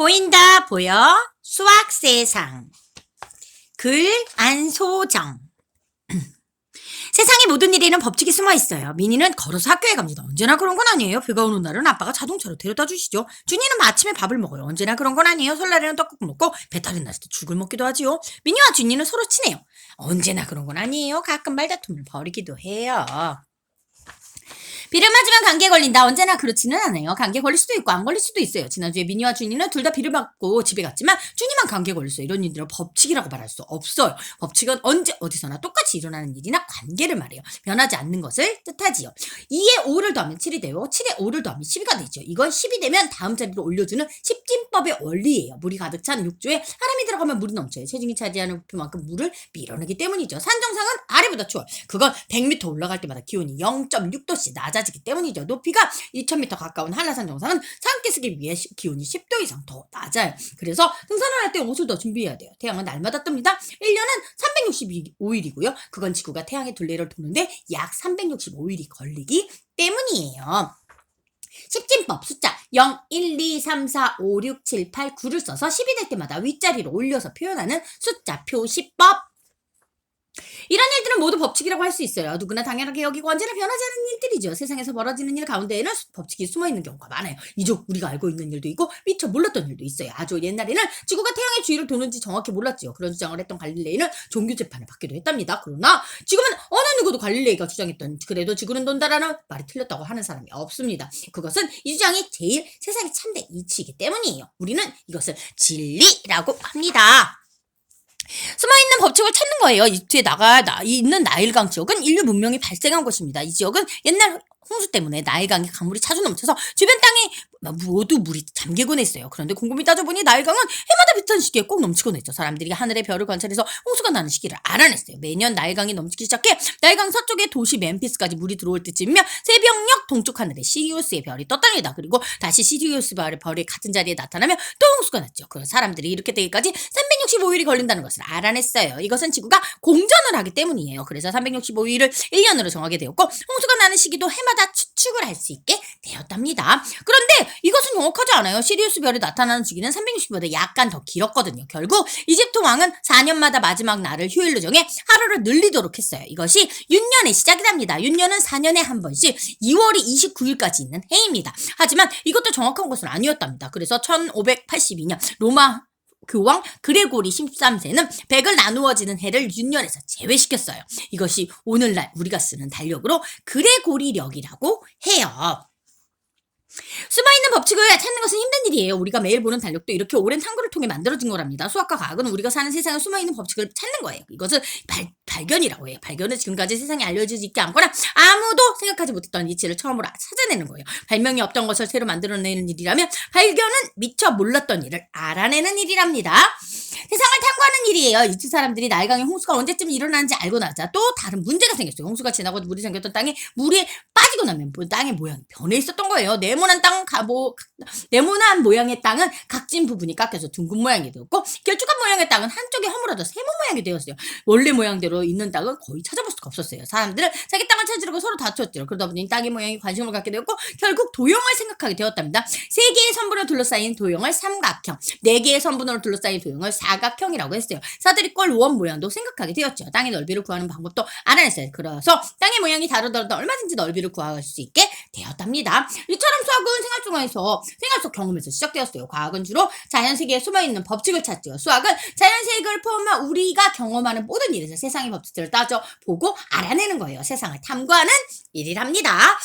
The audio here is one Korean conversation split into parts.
보인다 보여 수학 세상 글 안소정 세상의 모든 일에는 법칙이 숨어 있어요. 민희는 걸어서 학교에 갑니다. 언제나 그런 건 아니에요. 비가 오는 날은 아빠가 자동차로 데려다 주시죠. 준이는 아침에 밥을 먹어요. 언제나 그런 건 아니에요. 설날에는 떡국 먹고 배탈이 났을 때 죽을 먹기도 하지요. 민희와 준이는 서로 친해요. 언제나 그런 건 아니에요. 가끔 말다툼을 벌이기도 해요. 비를 맞으면 감기에 걸린다. 언제나 그렇지는 않아요. 감기에 걸릴 수도 있고 안 걸릴 수도 있어요. 지난주에 민희와 준이는 둘 다 비를 맞고 집에 갔지만 준이만 감기에 걸렸어요. 이런 일들은 법칙이라고 말할 수 없어요. 법칙은 언제 어디서나 똑같이 일어나는 일이나 관계를 말해요. 변하지 않는 것을 뜻하지요. 2에 5를 더하면 7이 되고 7에 5를 더하면 12가 되죠. 이건 10이 되면 다음 자리를 올려주는 십진법의 원리예요. 물이 가득 찬 욕조에 사람이 들어가면 물이 넘쳐요. 체중이 차지하는 부피만큼 물을 밀어내기 때문이죠. 산정상은 아래보다 추워요. 그건 100m 올라갈 때마다 기온이 0.6도씩 낮아지기 때문이죠. 높이가 2000m 가까운 한라산 정상은 산기슭에 비해 기온이 10도 이상 더 낮아요. 그래서 등산을 할 때 옷을 더 준비해야 돼요. 태양은 날마다 뜹니다. 1년은 365일이고요. 그건 지구가 태양의 둘레를 도는데 약 365일이 걸리기 때문이에요. 십진법 숫자 0, 1, 2, 3, 4, 5, 6, 7, 8, 9를 써서 10이 될 때마다 윗자리로 올려서 표현하는 숫자 표시법. 이런 일들은 모두 법칙이라고 할 수 있어요. 누구나 당연하게 여기고 언제나 변하지 않는 일들이죠. 세상에서 벌어지는 일 가운데에는 법칙이 숨어있는 경우가 많아요. 이쪽 우리가 알고 있는 일도 있고 미처 몰랐던 일도 있어요. 아주 옛날에는 지구가 태양의 주위를 도는지 정확히 몰랐지요. 그런 주장을 했던 갈릴레이는 종교 재판을 받기도 했답니다. 그러나 지금은 어느 누구도 갈릴레이가 주장했던 그래도 지구는 돈다라는 말이 틀렸다고 하는 사람이 없습니다. 그것은 이 주장이 제일 세상에 참된 이치이기 때문이에요. 우리는 이것을 진리라고 합니다. 숨어있는 법칙을 찾는 거예요. 이 뒤에 있는 나일강 지역은 인류 문명이 발생한 곳입니다. 이 지역은 옛날 홍수 때문에 나일강의 강물이 자주 넘쳐서 주변 땅에 모두 물이 잠기곤 했어요. 그런데 곰곰이 따져보니 나일강은 해마다 비슷한 시기에 꼭 넘치곤 했죠. 사람들이 하늘의 별을 관찰해서 홍수가 나는 시기를 알아냈어요. 매년 나일강이 넘치기 시작해 나일강 서쪽의 도시 멤피스까지 물이 들어올 때쯤이면 새벽녘 동쪽 하늘에 시리우스의 별이 떴답니다. 그리고 다시 시리우스 별이 같은 자리에 나타나면 또 홍수가 났죠. 그래서 사람들이 이렇게 되기까지 365일이 걸린다는 것을 알아냈어요. 이것은 지구가 공전을 하기 때문이에요. 그래서 365일을 1년으로 정하게 되었고 홍수가 나는 시기도 해마다 추측을 할 수 있게 되었답니다. 그런데 이것은 정확하지 않아요. 시리우스 별이 나타나는 주기는 360보다 약간 더 길었거든요. 결국 이집트 왕은 4년마다 마지막 날을 휴일로 정해 하루를 늘리도록 했어요. 이것이 윤년의 시작이 됩니다. 윤년은 4년에 한 번씩 2월이 29일까지 있는 해입니다. 하지만 이것도 정확한 것은 아니었답니다. 그래서 1582년 로마 교황 그레고리 13세는 100을 나누어지는 해를 윤년에서 제외시켰어요. 이것이 오늘날 우리가 쓰는 달력으로 그레고리력이라고 해요. 숨어있는 법칙을 찾는 것은 힘든 일이에요. 우리가 매일 보는 달력도 이렇게 오랜 탐구를 통해 만들어진 거랍니다. 수학과 과학은 우리가 사는 세상에 숨어있는 법칙을 찾는 거예요. 이것을 발견이라고 해요. 발견은 지금까지 세상에 알려지지 있지 않거나 아무도 생각하지 못했던 이치를 처음으로 찾아내는 거예요. 발명이 없던 것을 새로 만들어내는 일이라면 발견은 미처 몰랐던 일을 알아내는 일이랍니다. 세상을 탐구하는 일이에요. 이집트 사람들이 나일강의 홍수가 언제쯤 일어나는지 알고 나자 또 다른 문제가 생겼어요. 홍수가 지나고 물이 잠겼던 땅에 물이 빠지고 나면 땅의 모양이 변해 있었던 거예요. 네모난 모양의 땅은 각진 부분이 깎여서 둥근 모양이 되었고 길쭉한 모양의 땅은 한쪽이 허물어져 세모 모양이 되었어요. 원래 모양대로 있는 땅은 거의 찾아볼 수가 없었어요. 사람들은 자기 땅을 찾으려고 서로 다투었죠. 그러다 보니 땅의 모양에 관심을 갖게 되었고 결국 도형을 생각하게 되었답니다. 3개의 선분으로 둘러싸인 도형을 삼각형, 4개의 선분으로 둘러싸인 도형을 사각형이라고 했어요. 사다리꼴 원 모양도 생각하게 되었죠. 땅의 넓이를 구하는 방법도 알아냈어요. 그래서 땅의 모양이 다르더라도 얼마든지 넓이를 구할 수 있게 되었답니다. 이처럼 수학은 생활 속 경험에서 시작되었어요. 과학은 주로 자연세계에 숨어있는 법칙을 찾죠. 수학은 자연세계를 포함한 우리가 경험하는 모든 일에서 세상의 법칙들을 따져보고 알아내는 거예요. 세상을 탐구하는 일이랍니다.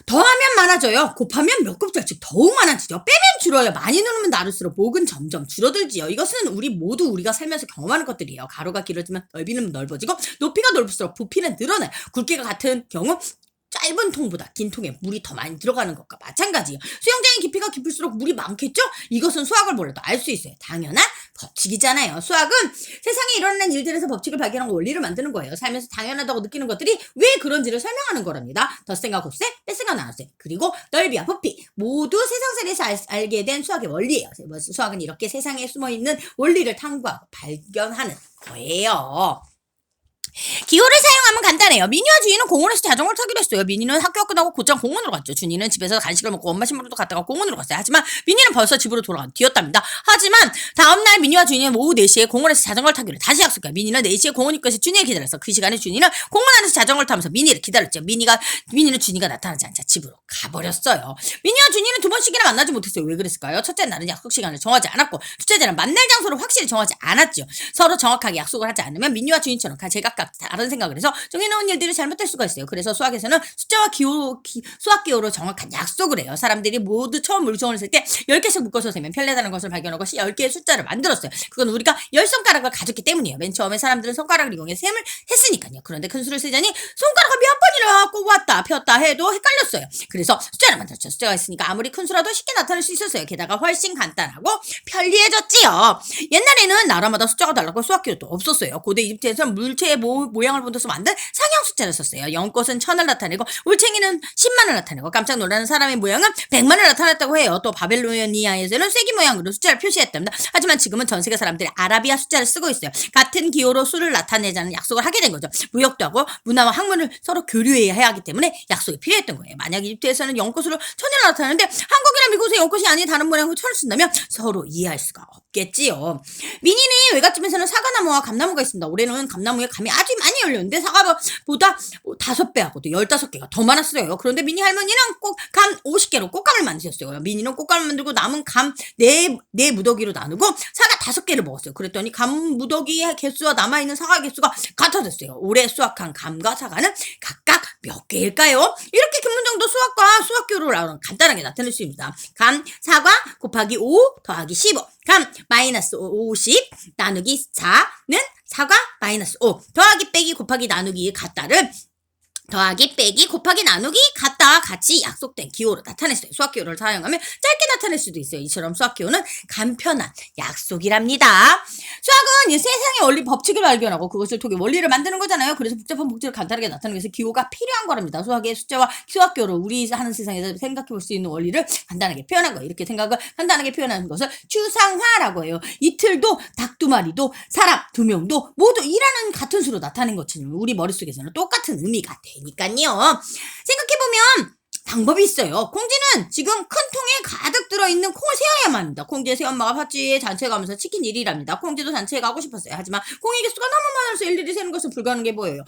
더하면 많아져요. 곱하면 몇 곱절씩 더욱 많아지죠. 빼면 줄어요. 많이 누르면 나를수록 목은 점점 줄어들지요. 이것은 우리가 살면서 경험하는 것들이에요. 가로가 길어지면 넓이는 넓어지고 높이가 넓을수록 부피는 늘어나요. 굵기가 같은 경우 짧은 통보다 긴 통에 물이 더 많이 들어가는 것과 마찬가지예요. 수영장의 깊이가 깊을수록 물이 많겠죠? 이것은 수학을 몰라도 알 수 있어요. 당연한 법칙이잖아요. 수학은 세상에 일어나는 일들에서 법칙을 발견하고 원리를 만드는 거예요. 살면서 당연하다고 느끼는 것들이 왜 그런지를 설명하는 거랍니다. 덧셈과 곱셈, 뺄셈과 나눗셈, 그리고 넓이와 부피 모두 세상살이에서 알게 된 수학의 원리예요. 수학은 이렇게 세상에 숨어있는 원리를 탐구하고 발견하는 거예요. 기호를 사용하면 간단해요. 미니와 준이는 공원에서 자전거를 타기로 했어요. 미니는 학교가 끝나고 곧장 공원으로 갔죠. 준이는 집에서 간식을 먹고 엄마 신발도 갔다가 공원으로 갔어요. 하지만 미니는 벌써 집으로 뒤었답니다. 하지만 다음날 미니와 준이는 오후 4시에 공원에서 자전거를 타기로 다시 약속해요. 미니는 4시에 공원 입구에서 준이를 기다렸어. 그 시간에 준이는 공원 안에서 자전거를 타면서 미니를 기다렸죠. 미니는 준이가 나타나지 않자 집으로 가버렸어요. 미니와 준이는 2번씩이나 만나지 못했어요. 왜 그랬을까요? 첫째 날은 약속 시간을 정하지 않았고 둘째 날은 만날 장소를 확실히 정하지 않았죠. 서로 정확하게 약속을 하지 않으면 미니와 준이처럼 제각각 다른 생각을 해서 정해놓은 일들이 잘못될 수가 있어요. 그래서 수학에서는 숫자와 수학 기호로 정확한 약속을 해요. 사람들이 모두 처음 물정을 쓸 때 10개씩 묶어서 세면 편리하다는 것을 발견한 것이 10개의 숫자를 만들었어요. 그건 우리가 10손가락을 가졌기 때문이에요. 맨 처음에 사람들은 손가락을 이용해 셈을 했으니까요. 그런데 큰 수를 쓰자니 손가락을 몇 번이나 꼽았다 폈다 해도 헷갈렸어요. 그래서 숫자를 만들었죠. 숫자가 있으니까 아무리 큰 수라도 쉽게 나타낼 수 있었어요. 게다가 훨씬 간단하고 편리해졌지요. 옛날에는 나라마다 숫자가 달랐고 수학 기호도 없었어요. 고대 이집트에서는 물체의 모양을 본떠서 만든 상형 숫자를 썼어요. 0꽃은 1000을 나타내고 올챙이는 10만을 나타내고 깜짝 놀라는 사람의 모양은 100만을 나타냈다고 해요. 또 바벨로니아에서는 쐐기 모양으로 숫자를 표시했답니다. 하지만 지금은 전 세계 사람들이 아라비아 숫자를 쓰고 있어요. 같은 기호로 수를 나타내자는 약속을 하게 된 거죠. 무역도 하고 문화와 학문을 서로 교류해야 하기 때문에 약속이 필요했던 거예요. 만약 이집트에서는 0꽃으로 1000을 나타내는데 한국이나 미국에서 0꽃이 아닌 다른 모양으로 1000을 쓴다면 서로 이해할 수가 없겠지요. 미니는 외갓집에서는 사과나무와 감나무가 있습니다. 올해는 감나무에 감이 아주 많이 열렸는데 사과보다 5배하고 또 15개가 더 많았어요. 그런데 미니 할머니는 꼭 감 50개로 꽃감을 만드셨어요. 미니는 꽃감을 만들고 남은 감 4 무더기로 나누고 사과 5개를 먹었어요. 그랬더니 감 무더기의 개수와 남아있는 사과 개수가 같아졌어요. 올해 수확한 감과 사과는 각각 몇 개일까요? 이렇게 근문정도 수학과 수학교를 간단하게 나타낼 수 있습니다. 감, 사과 곱하기 5 더하기 15. 감 마이너스 50 나누기 4는 사과 마이너스 5 더하기 빼기 곱하기 나누기 같다를 더하기 빼기 곱하기 나누기 같다 같이 약속된 기호로 나타냈어요. 수학 기호를 사용하면 짧게 나타낼 수도 있어요. 이처럼 수학 기호는 간편한 약속이랍니다. 수학은 세상의 원리 법칙을 발견하고 그것을 통해 원리를 만드는 거잖아요. 그래서 복잡한 법칙을 간단하게 나타내기 위해서 기호가 필요한 거랍니다. 수학의 숫자와 수학 기호를 우리 하는 세상에서 생각해 볼 수 있는 원리를 간단하게 표현한 거예요. 이렇게 생각을 간단하게 표현하는 것을 추상화라고 해요. 이틀도 닭 2마리도 사람 2명도 모두 일하는 같은 수로 나타낸 것처럼 우리 머릿속에서는 똑같은 의미가 되니까요. 생각해보면 방법이 있어요. 콩쥐는 지금 큰 통에 가득 들어있는 콩을 세어야만 합니다. 콩쥐의 새엄마가 팥쥐에 잔치에 가면서 시킨 일이랍니다. 콩쥐도 잔치에 가고 싶었어요. 하지만 콩의 개수가 너무 많아서 일일이 세는 것은 불가능해 보여요.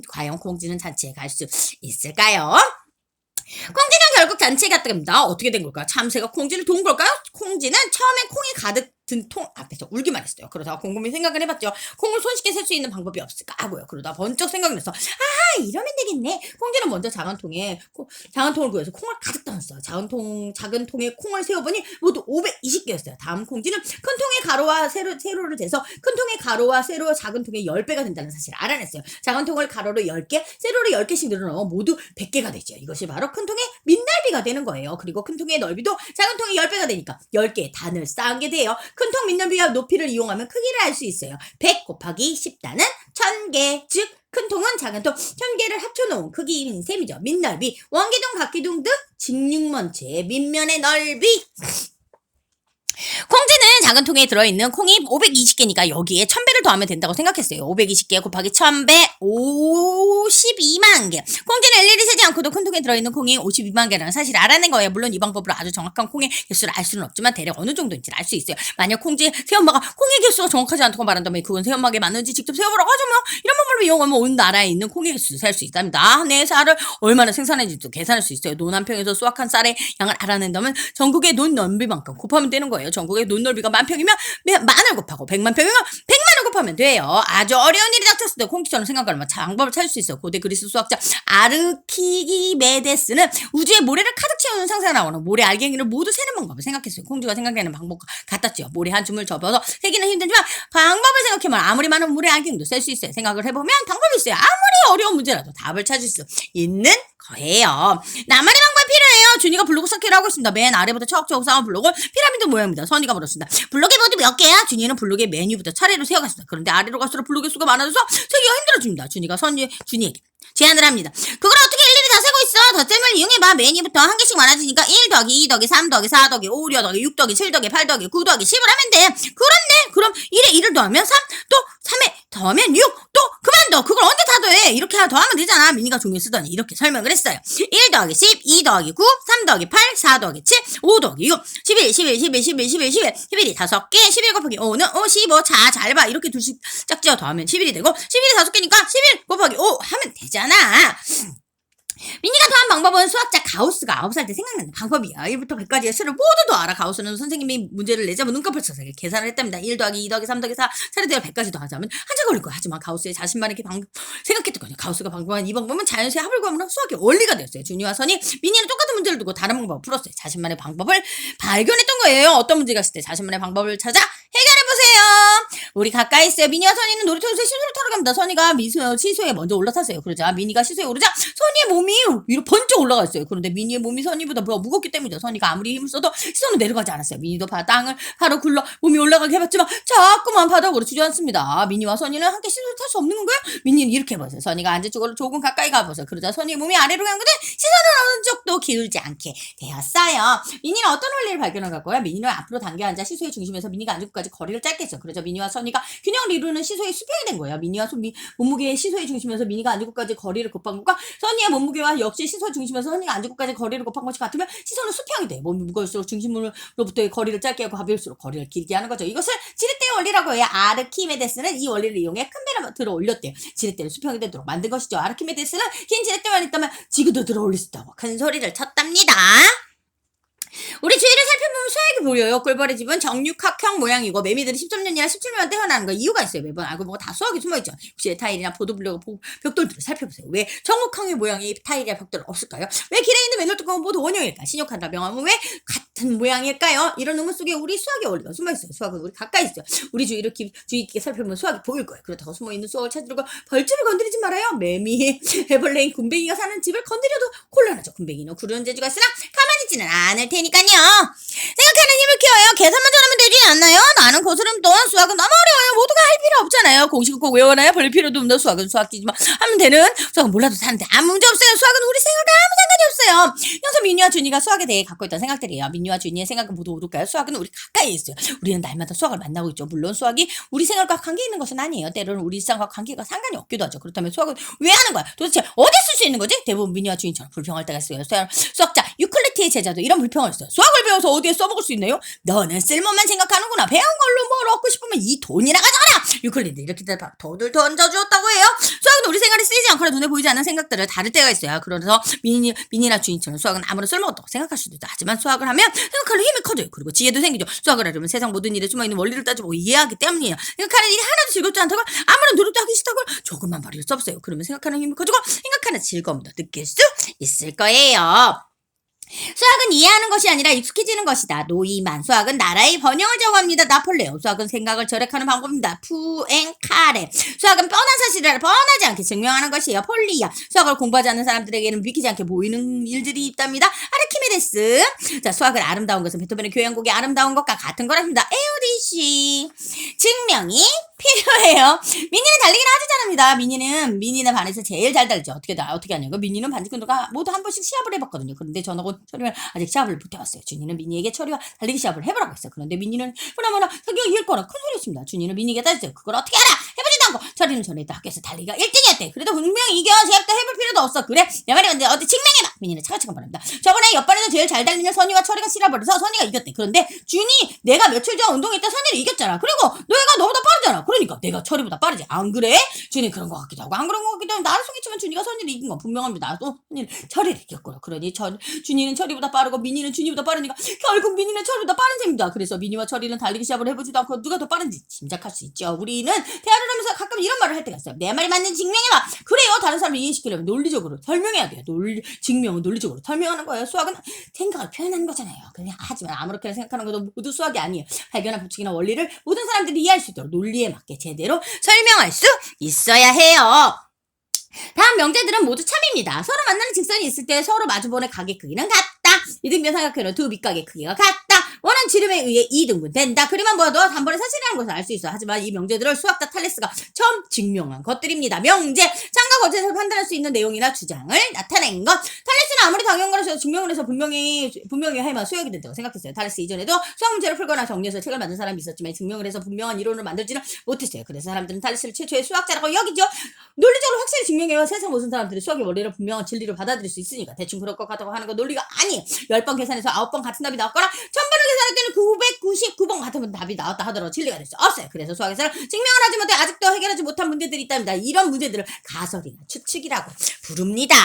과연 콩쥐는 잔치에 갈 수 있을까요? 콩쥐는 결국 잔치에 갔다 갑니다. 어떻게 된 걸까요? 참새가 콩쥐를 도운 걸까요? 콩쥐는 처음에 콩이 가득 든 통 앞에서 울기만 했어요. 그러다가 곰곰이 생각을 해봤죠. 콩을 손쉽게 셀 수 있는 방법이 없을까 하고요. 그러다 번쩍 생각이 나서 이러면 되겠네. 콩쥐는 먼저 작은 통을 구해서 콩을 가득 담았어요. 작은 통에 콩을 세어보니 모두 520개였어요. 다음 콩쥐는 큰 통의 가로와 세로를 재서 큰 통의 가로와 세로 작은 통의 10배가 된다는 사실을 알아냈어요. 작은 통을 가로로 10개, 세로로 10개씩 늘어넣어 모두 100개가 되죠. 이것이 바로 큰 통의 밑넓이가 되는 거예요. 그리고 큰 통의 넓이도 작은 통의 10배가 되니까 10개의 단을 쌓은 게 돼요. 큰 통 밑넓이와 높이를 이용하면 크기를 알 수 있어요. 100 곱하기 10단은 1000개, 즉 큰 통은 작은 통 1000개를 합쳐놓은 크기인 셈이죠. 밑넓이, 원기둥, 각기둥 등 직육면체의 밑면의 넓이. 콩쥐는 작은 통에 들어있는 콩이 520개니까 여기에 1000배를 더하면 된다고 생각했어요. 520개 곱하기 1000배 52만 개. 콩쥐는 일일이 세지 않고도 큰 통에 들어있는 콩이 52만 개라는 사실을 알아낸 거예요. 물론 이 방법으로 아주 정확한 콩의 개수를 알 수는 없지만 대략 어느 정도인지를 알 수 있어요. 만약 콩쥐의 새엄마가 콩의 개수가 정확하지 않다고 말한다면 그건 새엄마에게 맞는지 직접 세어보라고 하죠. 이런 방법을 이용하면 온 나라에 있는 콩의 개수를 셀 수 있답니다. 내 쌀을 얼마나 생산했는지도 계산할 수 있어요. 논 한 평에서 수확한 쌀의 양을 알아낸다면 전국의 논 넓이만큼 곱하면 되는 거예요. 전국의 논 넓이가 10,000평이면 만을 곱하고 100만 평이면 100만을 곱하면 돼요. 아주 어려운 일이 닥쳤을 때 콩쥐처럼 생각하면 방법을 찾을 수 있어요. 고대 그리스 수학자 아르키메데스는 우주에 모래를 가득 채우는 상상을 하고는 모래 알갱이를 모두 세는 방법을 생각했어요. 콩쥐가 생각하는 방법과 같았죠. 모래 한 줌을 접어서 세기는 힘들지만 방법을 생각해보면 아무리 많은 모래 알갱이도 셀 수 있어요. 생각을 해보면 방법이 있어요. 아무리 어려운 문제라도 답을 찾을 수 있는 거예요. 나만의 방법이 필요해요. 준이가 블로그 쌓기를 하고 있습니다. 맨 아래부터 차곡차곡 쌓은 블록을 피라미드 모양입니다. 선이가 물었습니다. 블록이 모두 몇 개야? 준이는 블록의 메뉴부터 차례로 세어갔습니다. 그런데 아래로 갈수록 블록의 수가 많아져서 세기가 힘들어집니다. 준이가 준이에게 제안을 합니다. 그걸 어떻게 일일이 다 세고 있어? 덧셈을 이용해봐. 메뉴부터 한 개씩 많아지니까 1 더하기 2 더하기 3 더하기 4 더하기 5 더하기 6 더하기 7 더하기 8 더하기 9 더하기 10을 하면 돼. 그렇네. 그럼 1에 1을 더하면 3, 또 3에 더하면 6, 또 그만 안 더. 그걸 언제 다 더해? 이렇게 더하면 되잖아. 미니가 종이를 쓰더니 이렇게 설명을 했어요. 1 더하기 10, 2 더하기 9, 3 더하기 8, 4 더하기 7, 5 더하기 6, 11, 11, 11, 11, 11, 11, 11이 5개, 11 곱하기 5는 5, 15. 자, 잘 봐. 이렇게 둘씩 짝지어 더하면 11이 되고, 11이 5개니까 11 곱하기 5 하면 되잖아. 미니가 더한 방법은 수학자 가우스가 9살 때 생각나는 방법이야. 1부터 100까지의 수를 모두 더하라. 가우스는 선생님이 문제를 내자면 눈꺼풀 쳐서 계산을 했답니다. 1 더하기 2 더하기 3 더하기 4 차례대로 100까지 더하자면 한참 걸릴 거야. 하지만 가우스의 자신만의 생각했던 거죠. 가우스가 방법한 이 방법은 자연수의 합을 구하므로 수학의 원리가 되었어요. 준이와 선이 미니는 똑같은 문제를 두고 다른 방법을 풀었어요. 자신만의 방법을 발견했던 거예요. 어떤 문제가 있을 때 자신만의 방법을 찾아 해결해보세요. 우리 가까이 있어요. 미니와 선이는 놀이터에서 시소를 타러 갑니다. 선이가 시소에 먼저 올라탔어요. 그러자 미니가 시소에 오르자 선이의 몸이 위로 번쩍 올라가 있어요. 그런데 미니의 몸이 선이보다 무겁기 때문이죠. 선이가 아무리 힘을 써도 시선은 내려가지 않았어요. 미니도 땅을 바로 굴러 몸이 올라가게 해봤지만 자꾸만 바닥으로 주저앉습니다. 미니와 선이는 함께 시소를 탈 수 없는 건가요? 미니는 이렇게 해보세요. 선이가 앉은 쪽으로 조금 가까이 가보세요. 그러자 선이의 몸이 아래로 간 건데 시선을 어느 쪽도 기울지 않게 되었어요. 미니는 어떤 원리를 발견한 걸까요? 미니는 앞으로 당겨 앉아 시소의 중심에서 미니가 앉은 곳까지 거리를 짧게 했어요. 그러자 미니와 선이가 균형을 이루는 시소의 수평이 된 거예요. 미니와 몸무게의 시소의 중심에서 미니가 앉은 곳까지 거리를 곱한 것과 선이의 몸무게와 역시 시소의 중심에서 선이가 앉은 곳까지 거리를 곱한 것이 같으면 시선은 수평이 돼. 몸이 무거울수록 중심으로부터의 거리를 짧게 하고 가벼울수록 거리를 길게 하는 거죠. 이것을 지렛대의 원리라고 해요. 아르키메데스는 이 원리를 이용해 큰 배를 들어 올렸대요. 지렛대를 수평이 되도록 만든 것이죠. 아르키메데스는 긴 지렛대만 있다면 지구도 들어 올릴 수 있다고 큰 소리를 쳤답니다. 우리 주위를 살펴보면 수학이 보여요. 꿀벌의 집은 정육각형 모양이고 매미들이 13년이나 17년만 태어나는 거 이유가 있어요. 매번 알고 보고 다 수학이 숨어있죠. 혹시 타일이나 보도블록 벽돌들을 살펴보세요. 왜 정육형의 모양의 타일이나 벽돌은 없을까요? 왜 길에 있는 맨홀 뚜껑은 모두 원형일까? 신욕한다 명함은 왜 같은 모양일까요? 이런 의문 속에 우리 수학의 원리가 숨어있어요. 수학은 우리 가까이 있어요. 우리 주위를 주의 깊게 살펴보면 수학이 보일 거예요. 그렇다고 숨어있는 수학을 찾으려고 벌집을 건드리지 말아요. 매미, 해벌레인, 군뱅이가 사는 집을 건드려도 곤란하죠. 군뱅이는 구르는 재주가 있으나 가만히 있지는 않을 테니까요. 생각하는 힘을 키워요. 계산만 잘하면 되지 않나요? 나는 거스름 또한 수학은 너무 어려워요. 모두가 할 필요 없잖아요. 공식을 꼭 외워놔야 볼 필요도 없는 수학은 수학이지만 하면 되는 수학은 몰라도 사는데 아무 문제 없어요. 수학은 우리 생각과 아무 상관이 없어요. 여기서 미니와 준이가 수학에 대해 갖고 있던 생각들이에요. 미니와 준이의 생각은 모두 옳을까요? 수학은 우리 가까이 있어요. 우리는 날마다 수학을 만나고 있죠. 물론 수학이 우리 생활과 관계 있는 것은 아니에요. 때로는 우리 일상과 관계가 상관이 없기도 하죠. 그렇다면 수학은 왜 하는 거야? 도대체 어디 쓸 수 있는 거지? 대부분 미니와 준이처럼 불평할 때가 있어요. 수학자 유클리트의 제자도 이런 불평을 했어요. 수학을 배워서 어디에 써먹을 수 있나요? 너는 쓸모만 생각하는구나. 배운 걸로 뭘 얻고 싶으면 이 돈이나 가져가라. 유클리드 이렇게 돈을 던져주었다고 해요. 수학은 우리 생활에 쓰이지 않거나 눈에 보이지 않는 생각들을 다룰 때가 있어요. 그래서 미니나 주인처럼 수학은 아무런 쓸모 없다고 생각할 수도 있다. 하지만 수학을 하면 생각하는 힘이 커져요. 그리고 지혜도 생기죠. 수학을 하려면 세상 모든 일에 숨어있는 원리를 따지고 이해하기 때문이에요. 생각하는 일이 하나도 즐겁지 않다고 아무런 노력도 하기 싫다고 조금만 버릴 수 없어요. 그러면 생각하는 힘이 커지고 생각하는 즐거움도 느낄 수 있을 거예요. 수학은 이해하는 것이 아니라 익숙해지는 것이다. 노이만. 수학은 나라의 번영을 정합니다. 나폴레옹. 수학은 생각을 절약하는 방법입니다. 푸엥카레. 수학은 뻔한 사실을 뻔하지 않게 증명하는 것이에요. 폴리야. 수학을 공부하지 않는 사람들에게는 믿기지 않게 보이는 일들이 있답니다. 아르키메데스. 자, 수학을 아름다운 것은 베토벤의 교향곡이 아름다운 것과 같은 거랍니다. 에오디시. 증명이 필요해요. 미니는 달리기를 아주 잘합니다. 미니는 반에서 제일 잘 달리죠. 어떻게 하냐고. 미니는 반지꾼들과 모두 한 번씩 시합을 해봤거든요. 그런데 저하고 철이는 아직 시합을 못 해봤어요. 준이는 미니에게 철이와 달리기 시합을 해보라고 했어요. 그런데 미니는 보나마나 자기가 이길 거라 큰 소리였습니다. 준이는 미니에게 따졌어요. 그걸 어떻게 알아? 해보지도 않고. 철이는 전에 학교에서 달리기가 1등이었대. 그래도 분명히 이겨. 시합도 해볼 필요도 없어. 그래? 내 말이 근데 어디 증명해봐. 미니는 차근차근 말합니다. 저번에 옆반에서 제일 잘 달리는 선이와 철이가 시합을 해서 선이가 이겼대. 그런데 준이 내가 며칠 전 운동했다 선이를 이겼잖아. 그리고 너희가 너보다 빠르잖아. 그러니까 내가 철이보다 빠르지. 안 그래? 준이 그런 것 같기도 하고 안 그런 것 같기도 하고 나를 속이지만 준이가 선이를 이긴 건 분명합니다. 또 선이는 철이를 이겼고요. 그러니 준이는 철이보다 빠르고 미니는 준이보다 빠르니까 결국 미니는 철이보다 빠른 셈입니다. 그래서 미니와 철이는 달리기 시합을 해보지도 않고 누가 더 빠른지 짐작할 수 있죠. 우리는 대화를 하면서 가끔 이런 말을 할 때가 있어요. 내 말이 맞는지 증명해봐. 그래요. 다른 사람을 이해시키려면 논리적으로 설명해야 돼요. 증명은 논리적으로 설명하는 거예요. 수학은 생각을 표현하는 거잖아요. 그냥 하지만 아무렇게나 생각하는 것도 모두 수학이 아니에요. 발견한 법칙이나 원리를 모든 사람들이 이해할 수 있도록 논리에 맞게 제대로 설명할 수 있어야 해요. 다음 명제들은 모두 참입니다. 서로 만나는 직선이 있을 때 서로 마주보는 각의 크기는 같다. 이등변 삼각형은 두 밑각의 크기가 같다. 원하는 충분한 지름에 의해 2등분 된다. 그림만 보아도 단번에 사실이라는 것을 알 수 있어. 하지만 이 명제들을 수학자 탈레스가 처음 증명한 것들입니다. 명제, 참가 과정에서 판단할 수 있는 내용이나 주장을 나타낸 것. 탈레스는 아무리 당연거라서 증명을 해서 분명히 해만 수역이 된다고 생각했어요. 탈레스 이전에도 수학 문제를 풀거나 정리해서 책을 만든 사람이 있었지만 증명을 해서 분명한 이론을 만들지는 못했어요. 그래서 사람들은 탈레스를 최초의 수학자라고 여기죠. 논리적으로 확실히 증명해야 세상 모든 사람들이 수학의 원리를 분명한 진리를 받아들일 수 있으니까. 대충 그럴 것 같다고 하는 건 논리가 아니에요. 10번 계산해서 9번 같은 답이 나왔거나 1000번을 계산할 때는 999번 같은 답이 나왔다 하더라도 진리가 될 수 없어요. 그래서 수학에서는 증명을 하지 못해 아직도 해결하지 못한 문제들이 있답니다. 이런 문제들을 가설이나 추측이라고 부릅니다.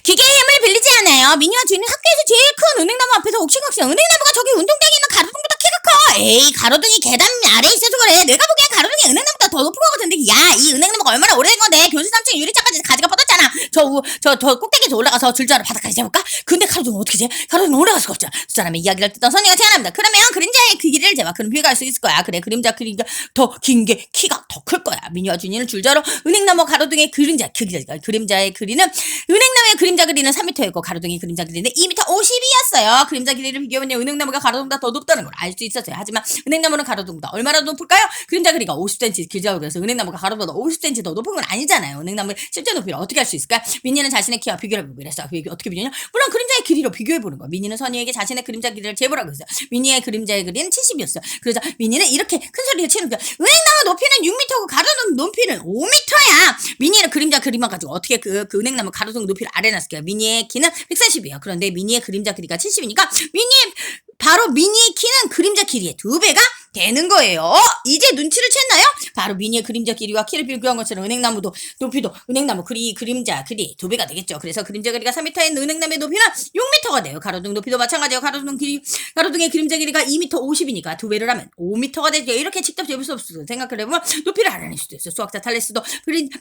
기계의 힘을 빌리지 않아요. 미니와 주인은 학교에서 제일 큰 은행나무 앞에서 옥신각신. 은행나무가 저기 운동장에 있는 가로등보다 키가 커. 에이, 가로등이 계단 아래에 있어서 그래. 내가 보기엔 가로등이 은행나무보다 더 높은 것 같은데. 야, 이 은행나무가 얼마나 오래된 건데. 교실 3층 유리창까지 가지가 뻗었잖아. 저 꼭대기에서 올라가서 줄자로 바닥까지 재볼까? 근데 가로등은 어떻게 재? 가로등은 올라갈 수가 없잖아. 두 사람의 이야기를 듣던 선이가 제안합니다. 그러면 그림자의 그 길이를 재봐. 그럼 비교할 수 있을 거야. 그래, 그림자 길이가 더 긴 게 키가 더 클 거야. 미니와 준이는 줄자로 은행나무 가로등의 그림자의 길이는 은행나무의 그림자 길이는 3m였고 가로등의 그림자 길이는 2m 50이었어요. 그림자 길이를 비교해보면 은행나무가 가로등보다 더 높다는 걸 알 수 있었어요. 하지만 은행나무는 가로등보다 얼마나 높을까요? 그림자 길이가 50cm 길다고 그래서 은행나무가 가로보다 50cm 더 높은 건 아니잖아요. 은행나무의 실제 높이를 어떻게 알 수 있을까? 미니는 자신의 키와 비교를 해보고 그랬어요. 어떻게 비교냐? 물론 그림자의 길이로 비교해보는 거야. 미니는 선이에게 자신의 그림자 길이를 재보라고 했어요. 미니의 그림자의 길이는 70이었어요. 그래서 미니는 이렇게 큰 소리를 치는 거야. 은행나무 높이는 6m고 가로등 높이는 5m야. 미니는 그림자 그림만 가지고 어떻게 그 은행나무 가로등 높이를 알아냈을까요? 미니의 키는 140이에요. 그런데 미니의 그림자 길이가 70이니까 바로 미니의 키는 그림자 길이의 2배가 되는 거예요. 이제 눈치를 챘나요? 바로 미니의 그림자 길이와 키를 비교한 것처럼 은행나무도 높이도 은행나무 그림자 길이 2배가 되겠죠. 그래서 그림자 길이가 3m인 은행나무의 높이는 6m가 돼요. 가로등 높이도 마찬가지예요. 가로등의 그림자 길이가 2m 50이니까 2배를 하면 5m가 되죠. 이렇게 직접 재볼 수 없어요. 생각을 해보면 높이를 알아낼 수도 있어요. 수학자 탈레스도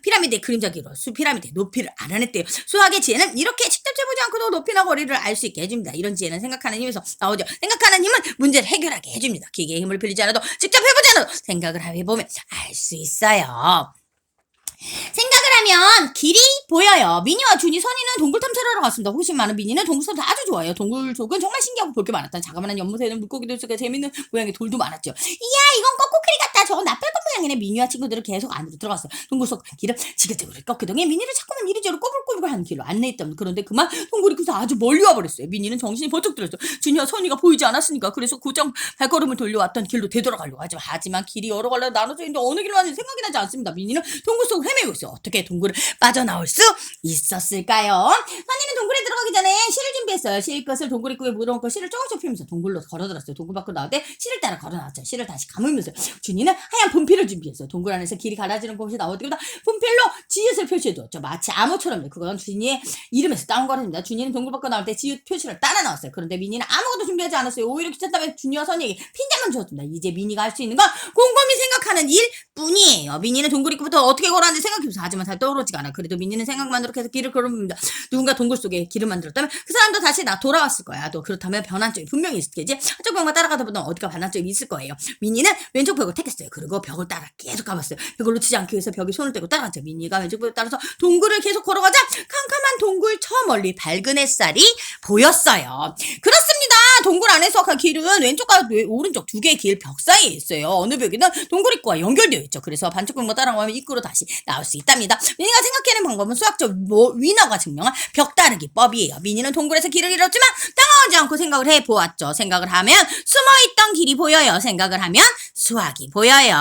피라미드의 그림자 길이로 피라미드의 높이를 알아냈대요. 수학의 지혜는 이렇게 직접 재보지 않고도 높이나 거리를 알 수 있게 해줍니다. 이런 지혜는 생각하는 힘에서 나오죠. 생각하는 힘은 문제를 해결하게 해줍니다. 기계의 힘을 빌리지 않아도 직접 해보지 않아도 생각을 해보면 알 수 있어요. 생각을 하면 길이 보여요. 미니와 준이, 선이는 동굴 탐사를 하러 갔습니다. 호기심 많은 미니는 동굴 탐사 아주 좋아해요. 동굴 속은 정말 신기하고 볼 게 많았다. 자그마한 연못에는 물고기도 있었고 재밌는 모양의 돌도 많았죠. 이야, 이건 코끼리 같다. 저건 나팔꽃 모양이네. 미니와 친구들은 계속 안으로 들어갔어요. 동굴 속 길을 지그재그를 꺾이더니 미니를 자꾸만 이리저리 꼬불꼬불하는 길로 안내했답니다. 그런데 그만 동굴이 그래서 아주 멀리 와버렸어요. 미니는 정신이 번쩍 들었어요. 준이와 선이가 보이지 않았으니까. 그래서 고장 발걸음을 돌려왔던 길로 되돌아가려고 하지만 길이 여러 갈래로 나눠져 있는데 어느 길로 왔는지 생각이 나지 않습니다. 미니는 동굴 속을 헤매고 있어요. 어떻게 동굴을 빠져나올 수 있었을까요? 선이는 동굴에 들어가기 전에 실을 준비했어요. 실 것을 동굴 입구에 묻어놓고 실을 조금씩 피우면서 동굴로 걸어들었어요. 동굴 밖으로 나올 때 실을 따라 걸어나왔죠. 실을 다시 감으면서 준이는 하얀 분필을 준비했어요. 동굴 안에서 길이 갈라지는 곳이 나올 때마다 분필로 지읒을 표시해두었죠. 마치 암호처럼요. 그건 준이의 이름에서 따온 거랍니다. 준이는 동굴 밖으로 나올 때 지읒 표시를 따라 나왔어요. 그런데 미니는 아무것도 준비하지 않았어요. 오히려 귀찮다며 준이와 선이에게 핀잔만 주었습니다. 이제 미니가 할 수 있는 건 곰곰이 생각하는 일뿐이에요. 미니는 동굴 입구부터 어떻게 걸어왔는지 생각해보세요. 하지만 잘 떠오르지가 않아. 그래도 미니는 생각만으로 계속 길을 걸어봅니다. 누군가 동굴 속에 길을 만들었다면 그 사람도 다시 돌아왔을 거야. 또 그렇다면 변환점이 분명히 있을 테지. 한쪽 벽만 따라가다 보면 어디가 반환점이 있을 거예요. 미니는 왼쪽 벽을 택했어요. 그리고 벽을 따라 계속 가봤어요. 벽을 놓치지 않기 위해서 벽에 손을 떼고 따라갔죠. 미니가 왼쪽 벽을 따라서 동굴을 계속 걸어가자 캄캄한 동굴 저 멀리 밝은 햇살이 보였어요. 그렇습니다. 동굴 안에서 그 길은 왼쪽과 오른쪽 두 개의 길 벽 사이에 있어요. 어느 벽에는 동굴 입구와 연결되어 있죠. 그래서 반쪽 벽만 따라가면 입구로 다시 나올 수 있답니다. 미니가 생각해낸 방법은 수학적 위너가 증명한 벽 따르기법이에요. 미니는 동굴에서 길을 잃었지만 당황하지 않고 생각을 해보았죠. 생각을 하면 숨어있던 길이 보여요. 생각을 하면 수학이 보여요.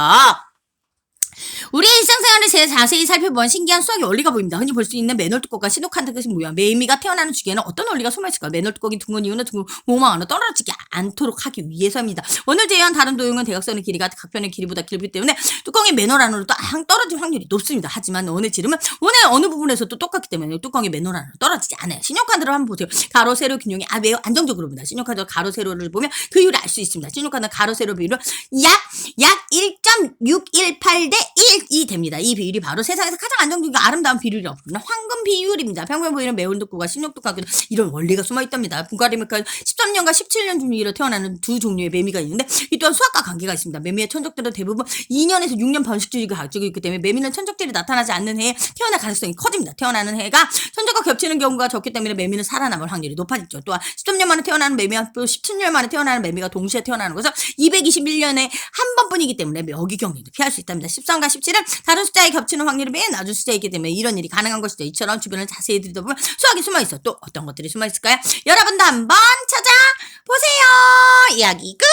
우리의 일상생활을 제일 자세히 살펴보면 신기한 수학의 원리가 보입니다. 흔히 볼 수 있는 맨홀 뚜껑과 신호칸 같은 모양. 매미가 태어나는 주기에는 어떤 원리가 숨어있을까요? 맨홀 뚜껑이 둥근 이유는 모망 안으로 떨어지지 않도록 하기 위해서입니다. 원을 제외한 다른 도형은 대각선의 길이가 각편의 길이보다 길기 때문에 뚜껑이 맨홀 안으로 떨어질 확률이 높습니다. 하지만 원의 지름은 원의 어느 부분에서도 똑같기 때문에 뚜껑이 맨홀 안으로 떨어지지 않아요. 신호칸들을 한번 보세요. 가로, 세로 균형이 매우 안정적으로 봅니다. 신호칸들 가로, 세로를 보면 그 이유를 알 수 있습니다. 신호칸은 가로, 세로 비율은 약 1.618 대 1이 됩니다. 이 비율이 바로 세상에서 가장 안정적이고 아름다운 비율이라고 부르는 황금 비율입니다. 평균 보이는 매운 뚜껑과 16뚜껑 이런 원리가 숨어있답니다. 분가리메카 13년과 17년 중에 분기로 태어나는 두 종류의 매미가 있는데 이 또한 수학과 관계가 있습니다. 매미의 천적들은 대부분 2년에서 6년 번식주기가 가지고 있기 때문에 매미는 천적들이 나타나지 않는 해에 태어날 가능성이 커집니다. 태어나는 해가 천적과 겹치는 경우가 적기 때문에 매미는 살아남을 확률이 높아지죠. 또한 13년 만에 태어나는 매미와 또 17년 만에 태어나는 매미가 동시에 태어나는 것은 221년에 한 번뿐이기 때문에 여기 경우에도 피할 수 있답니다. 13과 17은 다른 숫자에 겹치는 확률이 매우 낮은 숫자이기 때문에 이런 일이 가능한 것이죠. 이처럼 주변을 자세히 들여다보면 수학이 숨어있어. 또 어떤 것들이 숨어있을까요? 여러분도 한번 찾아보세요. 이야기 끝!